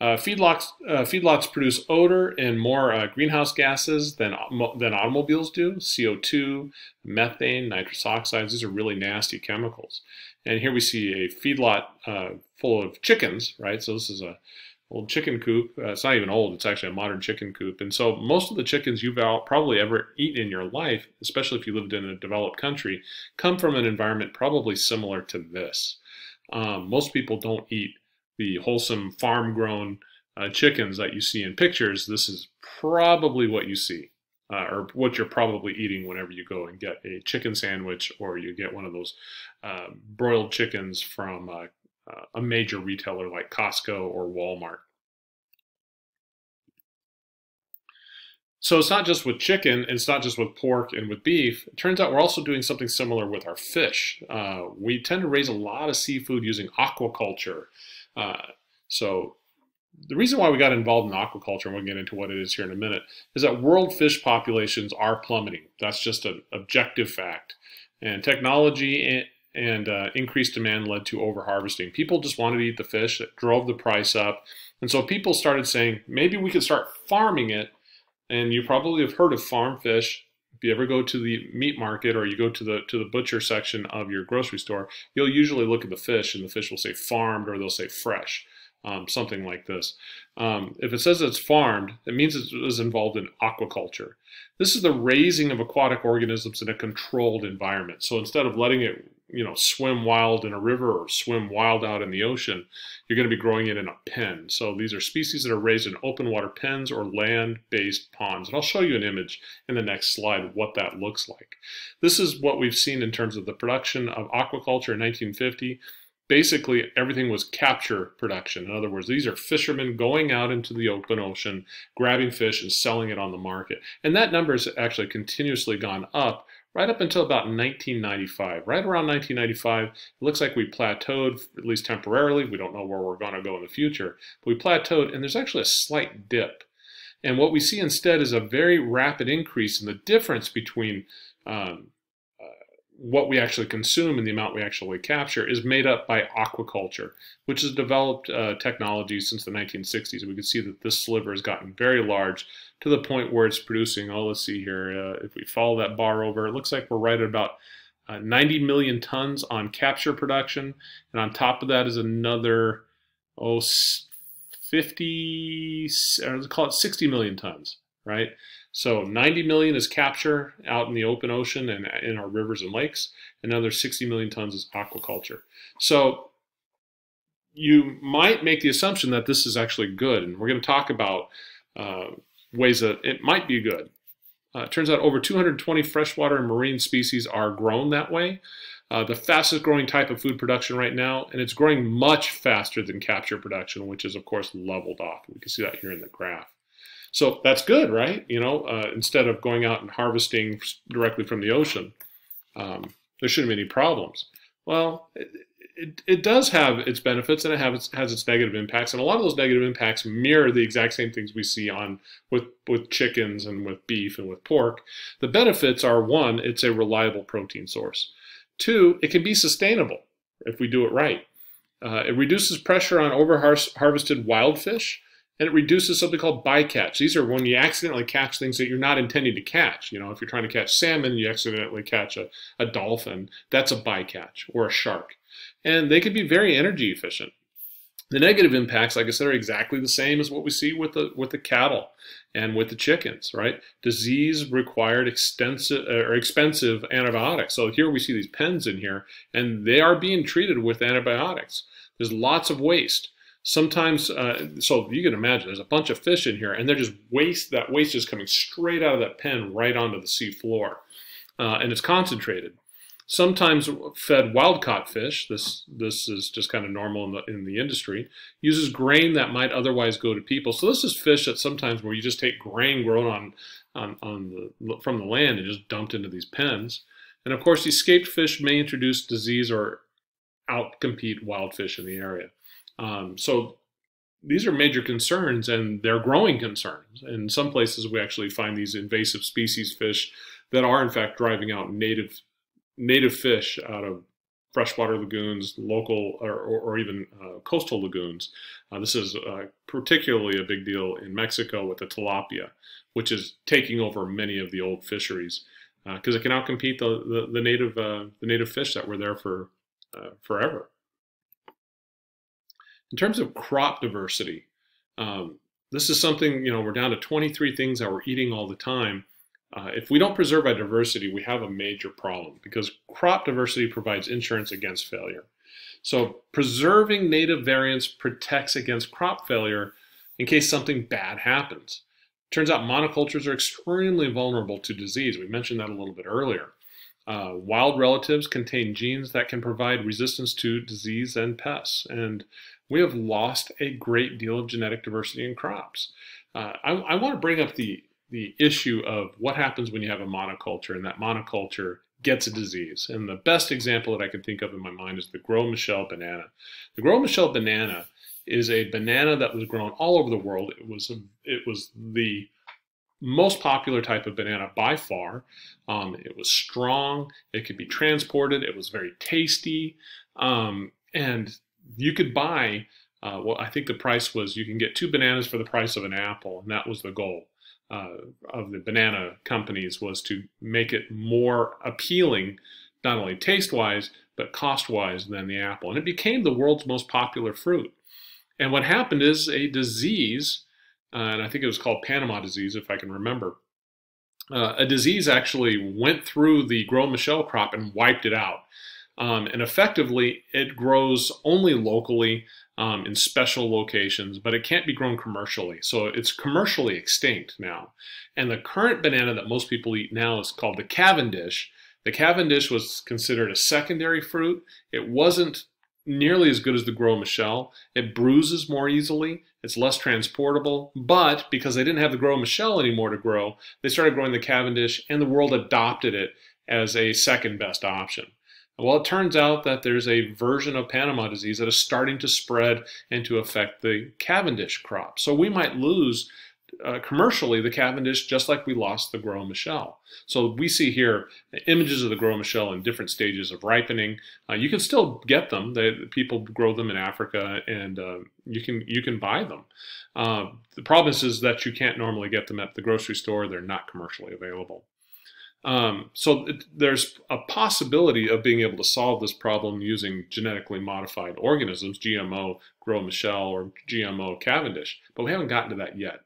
Feedlots produce odor and more greenhouse gases than automobiles do. CO2, methane, nitrous oxides. These are really nasty chemicals. And here we see a feedlot full of chickens, right? So this is a old chicken coop. It's not even old. It's actually a modern chicken coop. And so most of the chickens you've probably ever eaten in your life, especially if you lived in a developed country, come from an environment probably similar to this. Most people don't eat the wholesome farm-grown chickens that you see in pictures. This is probably what you see, or what you're probably eating whenever you go and get a chicken sandwich, or you get one of those broiled chickens from a major retailer like Costco or Walmart. So it's not just with chicken, it's not just with pork and with beef. It turns out we're also doing something similar with our fish. We tend to raise a lot of seafood using aquaculture. So the reason why we got involved in aquaculture, and we'll get into what it is here in a minute, is that world fish populations are plummeting. That's just an objective fact. And technology and increased demand led to overharvesting. People just wanted to eat the fish. That drove the price up. And so people started saying, maybe we could start farming it. And you probably have heard of farm fish. If you ever go to the meat market or you go to the butcher section of your grocery store, you'll usually look at the fish, and the fish will say farmed or they'll say fresh. Something like this. If it says it's farmed, it means it was involved in aquaculture. This is the raising of aquatic organisms in a controlled environment. So instead of letting it swim wild in a river or swim wild out in the ocean. You're going to be growing it in a pen. So these are species that are raised in open water pens or land-based ponds. And I'll show you an image in the next slide of what that looks like. This is what we've seen in terms of the production of aquaculture in 1950. Basically, everything was capture production. In other words, these are fishermen going out into the open ocean, grabbing fish and selling it on the market. And that number has actually continuously gone up right up until about 1995. Right around 1995, it looks like we plateaued, at least temporarily. We don't know where we're going to go in the future. But we plateaued, and there's actually a slight dip. And what we see instead is a very rapid increase in the difference between what we actually consume and the amount we actually capture is made up by aquaculture, which has developed technology since the 1960s. We can see that this sliver has gotten very large to the point where it's producing, let's see here, if we follow that bar over, it looks like we're right at about 90 million tons on capture production. And on top of that is another, 50, or let's call it 60 million tons, right? So 90 million is capture out in the open ocean and in our rivers and lakes. Another 60 million tons is aquaculture. So you might make the assumption that this is actually good. And we're going to talk about ways that it might be good. It turns out over 220 freshwater and marine species are grown that way. The fastest growing type of food production right now, and it's growing much faster than capture production, which is of course leveled off. We can see that here in the graph. So that's good, right? Instead of going out and harvesting directly from the ocean, there shouldn't be any problems. Well, it does have its benefits and it has its negative impacts, and a lot of those negative impacts mirror the exact same things we see with chickens and with beef and with pork. The benefits are, one, it's a reliable protein source. Two, it can be sustainable if we do it right. It reduces pressure on over-harvested wild fish, and it reduces something called bycatch. These are when you accidentally catch things that you're not intending to catch. If you're trying to catch salmon, you accidentally catch a dolphin. That's a bycatch, or a shark. And they can be very energy efficient. The negative impacts, like I said, are exactly the same as what we see with the cattle and with the chickens, right? Disease required expensive antibiotics. So here we see these pens in here, and they are being treated with antibiotics. There's lots of waste. Sometimes, so you can imagine, there's a bunch of fish in here, and they're just that waste is coming straight out of that pen right onto the sea floor, and it's concentrated. Sometimes fed wild-caught fish, this is just kind of normal in the industry, uses grain that might otherwise go to people. So this is fish that sometimes where you just take grain grown from the land and just dumped into these pens. And of course, escaped fish may introduce disease or outcompete wild fish in the area. So these are major concerns, and they're growing concerns. In some places, we actually find these invasive species fish that are in fact driving out native fish out of freshwater lagoons, local or even coastal lagoons. This is particularly a big deal in Mexico with the tilapia, which is taking over many of the old fisheries because it can outcompete the native fish that were there for forever. In terms of crop diversity, this is something, we're down to 23 things that we're eating all the time. If we don't preserve our diversity, we have a major problem because crop diversity provides insurance against failure. So preserving native variants protects against crop failure in case something bad happens. Turns out monocultures are extremely vulnerable to disease. We mentioned that a little bit earlier. Wild relatives contain genes that can provide resistance to disease and pests, and we have lost a great deal of genetic diversity in crops. I want to bring up the issue of what happens when you have a monoculture and that monoculture gets a disease. And the best example that I can think of in my mind is the Gros Michel banana. The Gros Michel banana is a banana that was grown all over the world. It was the most popular type of banana by far. It was strong, it could be transported, it was very tasty, and you could buy, well, I think the price was you can get 2 bananas for the price of an apple, and that was the goal of the banana companies, was to make it more appealing, not only taste-wise, but cost-wise than the apple. And it became the world's most popular fruit. And what happened is a disease, and I think it was called Panama disease, if I can remember, a disease actually went through the Gros Michel crop and wiped it out. And effectively, it grows only locally in special locations, but it can't be grown commercially. So it's commercially extinct now. And the current banana that most people eat now is called the Cavendish. The Cavendish was considered a secondary fruit. It wasn't nearly as good as the Gros Michel. It bruises more easily. It's less transportable. But because they didn't have the Gros Michel anymore to grow, they started growing the Cavendish, and the world adopted it as a second best option. Well, it turns out that there's a version of Panama disease that is starting to spread and to affect the Cavendish crop. So we might lose commercially the Cavendish just like we lost the Gros Michel. So we see here images of the Gros Michel in different stages of ripening. You can still get them. People grow them in Africa, and you can buy them. The problem is that you can't normally get them at the grocery store. They're not commercially available. There's a possibility of being able to solve this problem using genetically modified organisms, GMO Gros Michel or GMO Cavendish, but we haven't gotten to that yet.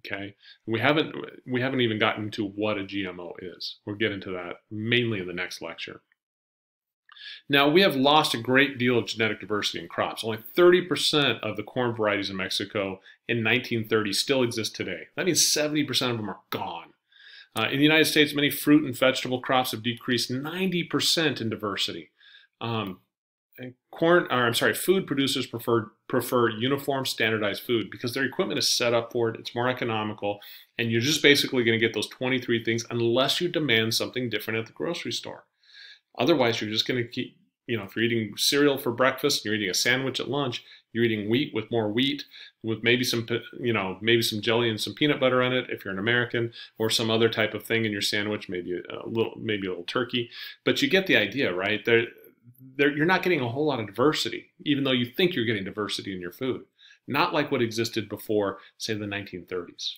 Okay, we haven't even gotten to what a GMO is. We'll get into that mainly in the next lecture. Now, we have lost a great deal of genetic diversity in crops. Only 30% of the corn varieties in Mexico in 1930 still exist today. That means 70% of them are gone. In the United States, many fruit and vegetable crops have decreased 90% in diversity. Food producers prefer uniform, standardized food because their equipment is set up for it. It's more economical, and you're just basically going to get those 23 things unless you demand something different at the grocery store. Otherwise, you're just going to keep, if you're eating cereal for breakfast and you're eating a sandwich at lunch, you're eating wheat with more wheat, with maybe some jelly and some peanut butter on it if you're an American, or some other type of thing in your sandwich, maybe a little turkey. But you get the idea, right? You're not getting a whole lot of diversity, even though you think you're getting diversity in your food. Not like what existed before, say, the 1930s.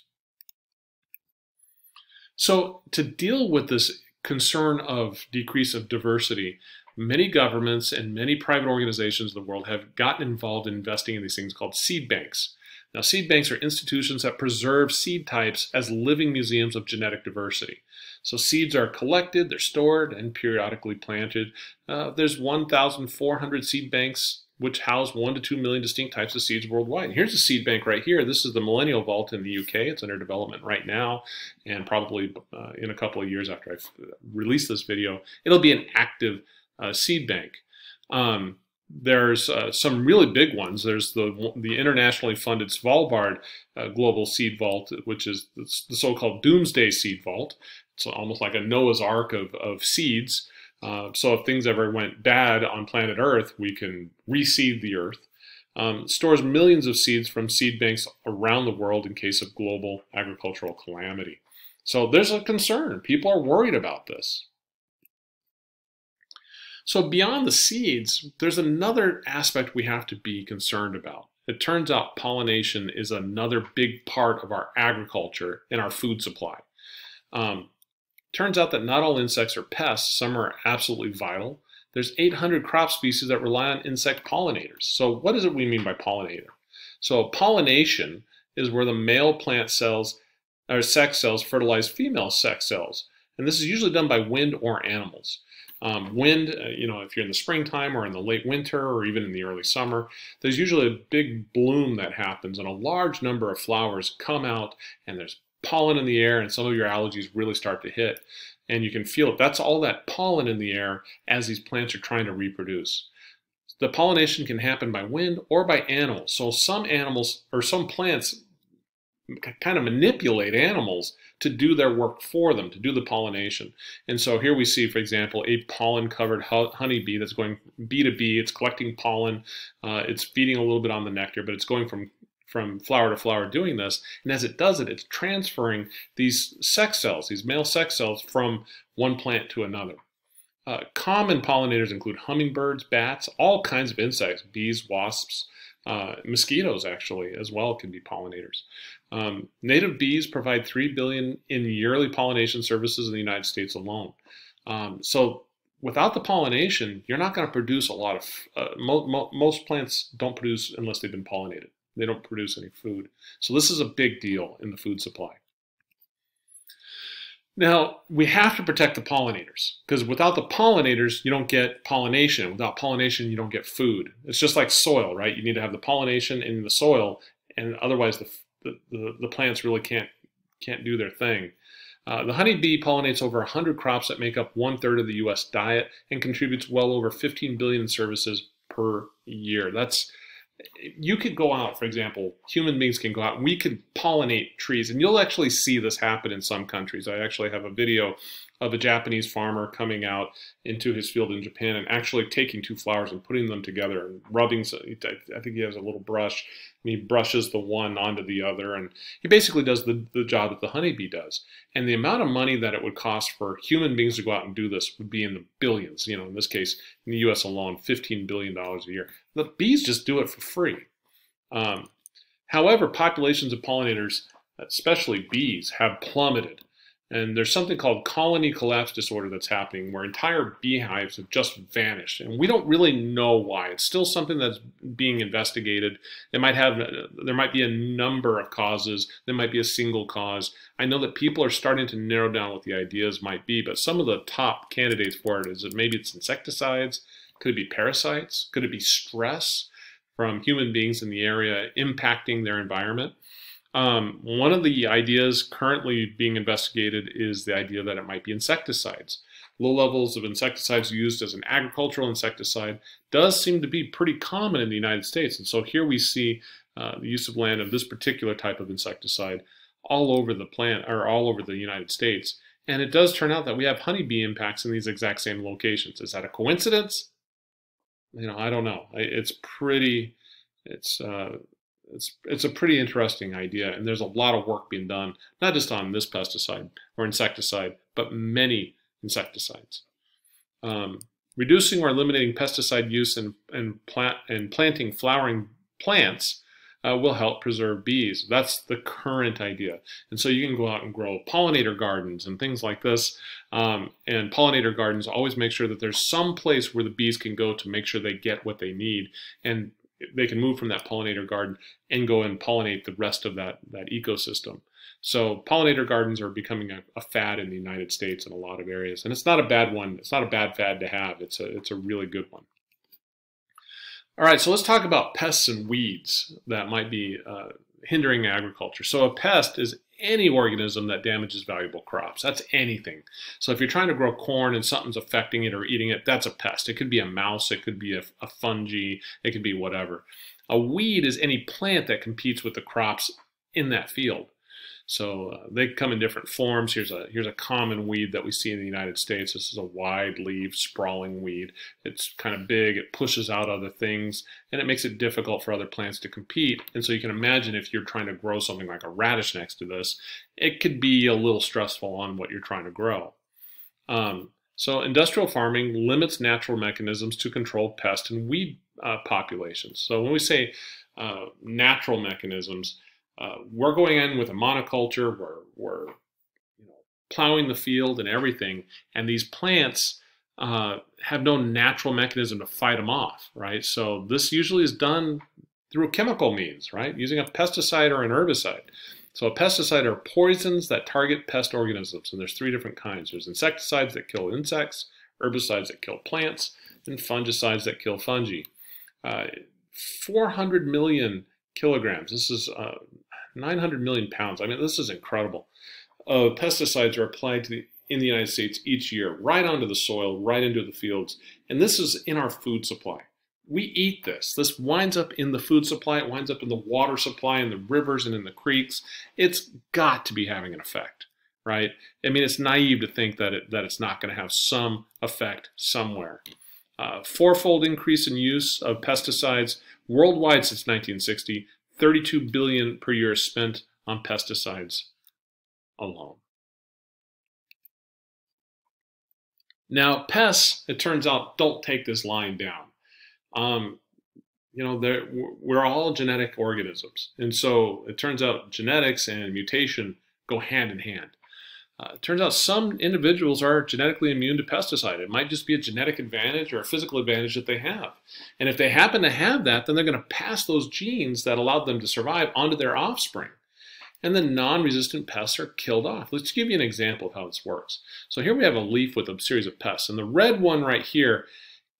So to deal with this concern of decrease of diversity, many governments and many private organizations in the world have gotten involved in investing in these things called seed banks. Now, seed banks are institutions that preserve seed types as living museums of genetic diversity. So seeds are collected, they're stored, and periodically planted. There's 1,400 seed banks which house 1 to 2 million distinct types of seeds worldwide. And here's a seed bank right here. This is the Millennial Vault in the UK. It's under development right now, and probably in a couple of years after I release this video, it'll be an active seed bank. There's some really big ones. There's the internationally funded Svalbard Global Seed Vault, which is the so-called Doomsday Seed Vault. It's almost like a Noah's Ark of seeds. So if things ever went bad on planet Earth, we can reseed the Earth. Stores millions of seeds from seed banks around the world in case of global agricultural calamity. So there's a concern. People are worried about this. So beyond the seeds, there's another aspect we have to be concerned about. It turns out pollination is another big part of our agriculture and our food supply. Turns out that not all insects are pests. Some are absolutely vital. There's 800 crop species that rely on insect pollinators. So what is it we mean by pollinator? So pollination is where the male plant cells or sex cells fertilize female sex cells. And this is usually done by wind or animals. Wind, if you're in the springtime or in the late winter or even in the early summer, there's usually a big bloom that happens and a large number of flowers come out, and there's pollen in the air, and some of your allergies really start to hit. And you can feel it. That's all that pollen in the air as these plants are trying to reproduce. The pollination can happen by wind or by animals. So some animals or some plants kind of manipulate animals to do their work for them, to do the pollination. And so here we see, for example, a pollen-covered honeybee that's going bee to bee. It's collecting pollen. It's feeding a little bit on the nectar, but it's going from flower to flower doing this. And as it does it, it's transferring these sex cells, these male sex cells, from one plant to another. Common pollinators include hummingbirds, bats, all kinds of insects, bees, wasps, mosquitoes actually as well can be pollinators. Native bees provide 3 billion in yearly pollination services in the United States alone. So without the pollination, you're not going to produce a lot of, most plants don't produce unless they've been pollinated. They don't produce any food. So this is a big deal in the food supply. Now, we have to protect the pollinators because without the pollinators, you don't get pollination. Without pollination, you don't get food. It's just like soil, right? You need to have the pollination in the soil, and otherwise the plants really can't do their thing. The honeybee pollinates over 100 crops that make up 1/3 of the U.S. diet and contributes well over 15 billion in services per year. You could go out, for example, human beings can go out, we could pollinate trees, and you'll actually see this happen in some countries. I actually have a video of a Japanese farmer coming out into his field in Japan and actually taking two flowers and putting them together and rubbing. I think he has a little brush, and he brushes the one onto the other, and he basically does the job that the honeybee does. And the amount of money that it would cost for human beings to go out and do this would be in the billions. In this case, in the U.S. alone, $15 billion a year. The bees just do it for free. However, populations of pollinators, especially bees, have plummeted. And there's something called colony collapse disorder that's happening where entire beehives have just vanished. And we don't really know why. It's still something that's being investigated. There might be a number of causes. There might be a single cause. I know that people are starting to narrow down what the ideas might be, but some of the top candidates for it is that maybe it's insecticides. Could it be parasites? Could it be stress from human beings in the area impacting their environment? One of the ideas currently being investigated is the idea that it might be insecticides. Low levels of insecticides used as an agricultural insecticide does seem to be pretty common in the United States. And so here we see the use of land of this particular type of insecticide all over the plant, or all over the United States. And it does turn out that we have honeybee impacts in these exact same locations. Is that a coincidence? I don't know. It's a pretty interesting idea, and there's a lot of work being done, not just on this pesticide or insecticide, but many insecticides. Reducing or eliminating pesticide use and planting flowering plants will help preserve bees. That's the current idea. And so you can go out and grow pollinator gardens and things like this. And pollinator gardens always make sure that there's some place where the bees can go to make sure they get what they need. And they can move from that pollinator garden and go and pollinate the rest of that ecosystem. So pollinator gardens are becoming a fad in the United States in a lot of areas. And it's not a bad one. It's not a bad fad to have. It's a really good one. All right, so let's talk about pests and weeds that might be hindering agriculture. So a pest is any organism that damages valuable crops. That's anything. So if you're trying to grow corn and something's affecting it or eating it, that's a pest. It could be a mouse, it could be a fungi, it could be whatever. A weed is any plant that competes with the crops in that field. So they come in different forms. Here's a common weed that we see in the United States. This is a wide-leaved, sprawling weed. It's kind of big. It pushes out other things, and it makes it difficult for other plants to compete. And so you can imagine if you're trying to grow something like a radish next to this, it could be a little stressful on what you're trying to grow. So industrial farming limits natural mechanisms to control pest and weed populations. So when we say natural mechanisms, we're going in with a monoculture, we're plowing the field and everything, and these plants have no natural mechanism to fight them off, right? So this usually is done through chemical means, right? Using a pesticide or an herbicide. So a pesticide are poisons that target pest organisms, and there's 3 different kinds. There's insecticides that kill insects, herbicides that kill plants, and fungicides that kill fungi. 400 million kilograms. This is 900 million pounds. I mean, this is incredible. Pesticides are applied in the United States each year, right onto the soil, right into the fields. And this is in our food supply. We eat this. This winds up in the food supply. It winds up in the water supply, in the rivers and in the creeks. It's got to be having an effect, right? I mean, it's naive to think that it's not going to have some effect somewhere. 4-fold increase in use of pesticides worldwide since 1960. 32 billion per year spent on pesticides alone. Now, pests, it turns out, don't take this line down. We're all genetic organisms. And so it turns out genetics and mutation go hand in hand. It turns out some individuals are genetically immune to pesticide. It might just be a genetic advantage or a physical advantage that they have. And if they happen to have that, then they're going to pass those genes that allowed them to survive onto their offspring. and the non-resistant pests are killed off. Let's give you an example of how this works. So here we have a leaf with a series of pests, and the red one right here,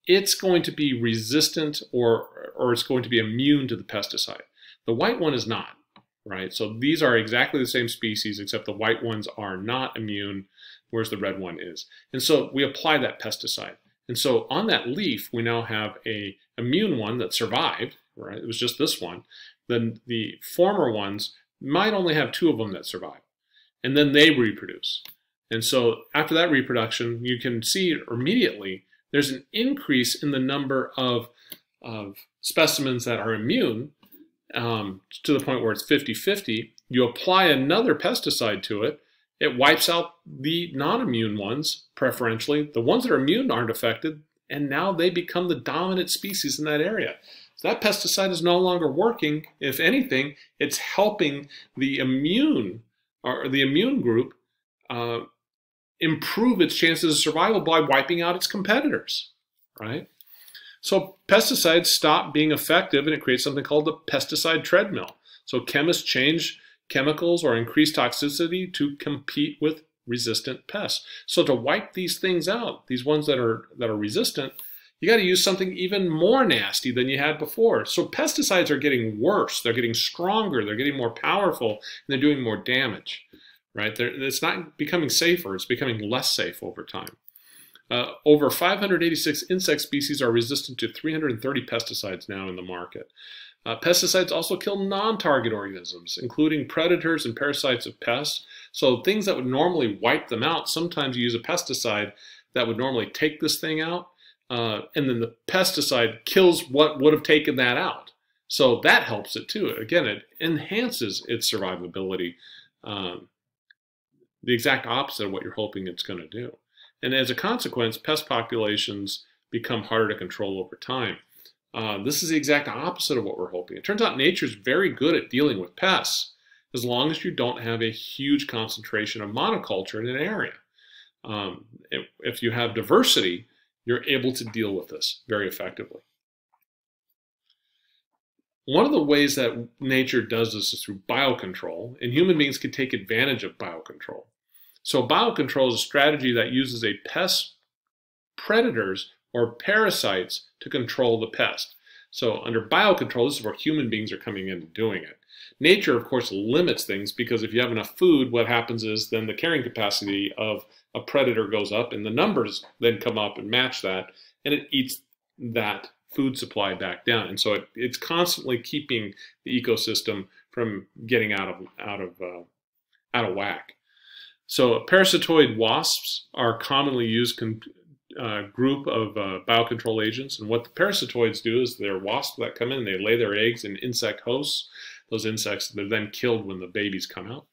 it's going to be resistant or it's going to be immune to the pesticide. The white one is not, right? So these are exactly the same species, except the white ones are not immune, whereas the red one is. And so we apply that pesticide. And so on that leaf, we now have a immune one that survived, right? It was just this one. Then the former ones might only have 2 of them that survive. And then they reproduce. And so after that reproduction, you can see immediately there's an increase in the number of specimens that are immune to the point where it's 50-50. You apply another pesticide to it, it wipes out the non-immune ones, preferentially. The ones that are immune aren't affected, and now they become the dominant species in that area. So that pesticide is no longer working. If anything, it's helping the immune group improve its chances of survival by wiping out its competitors, right? So pesticides stop being effective, and it creates something called the pesticide treadmill. So chemists change chemicals or increase toxicity to compete with resistant pests. So to wipe these things out, these ones that are resistant, you got to use something even more nasty than you had before. So pesticides are getting worse. They're getting stronger. They're getting more powerful, and they're doing more damage, right? It's not becoming safer. It's becoming less safe over time. Over 586 insect species are resistant to 330 pesticides now in the market. Pesticides also kill non-target organisms, including predators and parasites of pests. So things that would normally wipe them out, sometimes you use a pesticide that would normally take this thing out, and then the pesticide kills what would have taken that out. So that helps it too. Again, it enhances its survivability, the exact opposite of what you're hoping it's going to do. And as a consequence, pest populations become harder to control over time. This is the exact opposite of what we're hoping. It turns out nature's very good at dealing with pests as long as you don't have a huge concentration of monoculture in an area. If you have diversity, you're able to deal with this very effectively. One of the ways that nature does this is through biocontrol, and human beings can take advantage of biocontrol. So biocontrol is a strategy that uses a pest predators or parasites to control the pest. So under biocontrol, this is where human beings are coming in and doing it. Nature, of course, limits things because if you have enough food, what happens is then the carrying capacity of a predator goes up and the numbers then come up and match that, and it eats that food supply back down. And so it's constantly keeping the ecosystem from getting out of whack. So parasitoid wasps are commonly used group of biocontrol agents, and what the parasitoids do is they're wasps that come in, they lay their eggs in insect hosts. Those insects, they're then killed when the babies come out,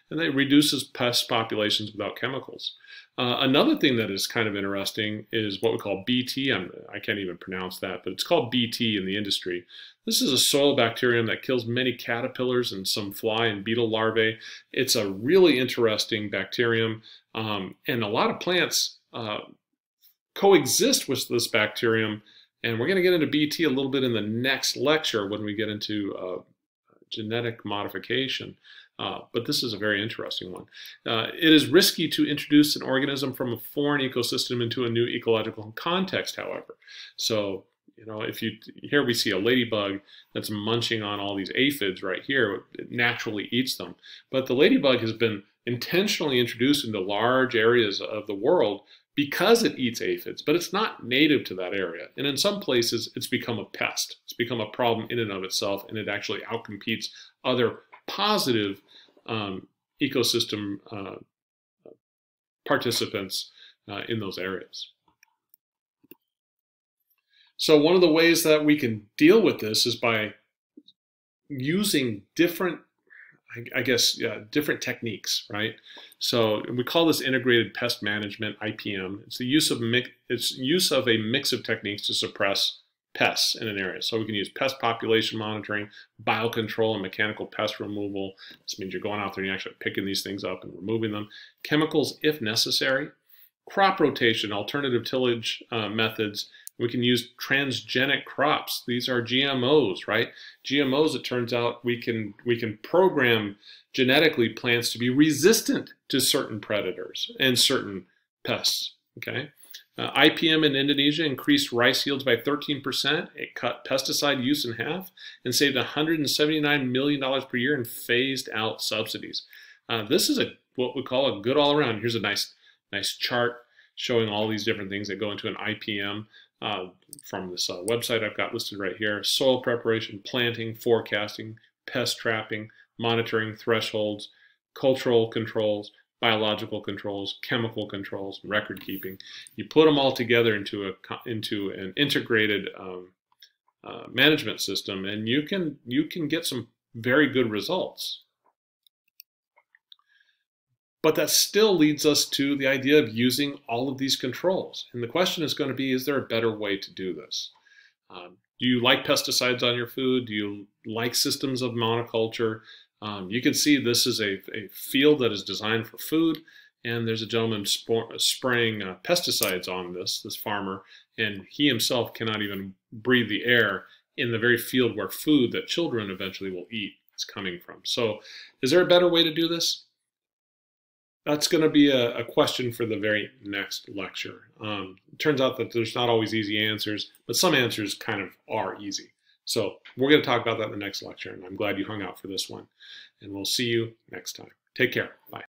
and that reduces pest populations without chemicals. Another thing that is kind of interesting is what we call BT. I can't even pronounce that, but it's called BT in the industry. This is a soil bacterium that kills many caterpillars and some fly and beetle larvae. It's a really interesting bacterium, and a lot of plants coexist with this bacterium, and we're going to get into BT a little bit in the next lecture when we get into genetic modification. But this is a very interesting one. It is risky to introduce an organism from a foreign ecosystem into a new ecological context, however. So, you know, here we see a ladybug that's munching on all these aphids right here. It naturally eats them. But the ladybug has been intentionally introduced into large areas of the world because it eats aphids, but it's not native to that area. And in some places, it's become a pest. It's become a problem in and of itself, and it actually outcompetes other positive ecosystem participants in those areas. So one of the ways that we can deal with this is by using different, different techniques, right? So we call this integrated pest management, IPM. It's the use of a mix of techniques to suppress pests in an area. So we can use pest population monitoring, biocontrol, and mechanical pest removal. This means you're going out there and you're actually picking these things up and removing them. Chemicals if necessary. Crop rotation, alternative tillage methods, We can use transgenic crops. These are GMOs, right? GMOs, it turns out we can program genetically plants to be resistant to certain predators and certain pests, okay? IPM in Indonesia increased rice yields by 13%. It cut pesticide use in half and saved $179 million per year and phased out subsidies. This is what we call a good all around. Here's a nice chart showing all these different things that go into an IPM from this website I've got listed right here. Soil preparation, planting, forecasting, pest trapping, monitoring, thresholds, cultural controls, biological controls, chemical controls, record keeping. You put them all together into an integrated management system, and you can get some very good results. But that still leads us to the idea of using all of these controls. And the question is going to be, is there a better way to do this? Do you like pesticides on your food? Do you like systems of monoculture? You can see this is a field that is designed for food, and there's a gentleman spraying pesticides on this farmer, and he himself cannot even breathe the air in the very field where food that children eventually will eat is coming from. So is there a better way to do this? That's going to be a question for the very next lecture. It turns out that there's not always easy answers, but some answers kind of are easy. So we're going to talk about that in the next lecture, and I'm glad you hung out for this one. And we'll see you next time. Take care. Bye.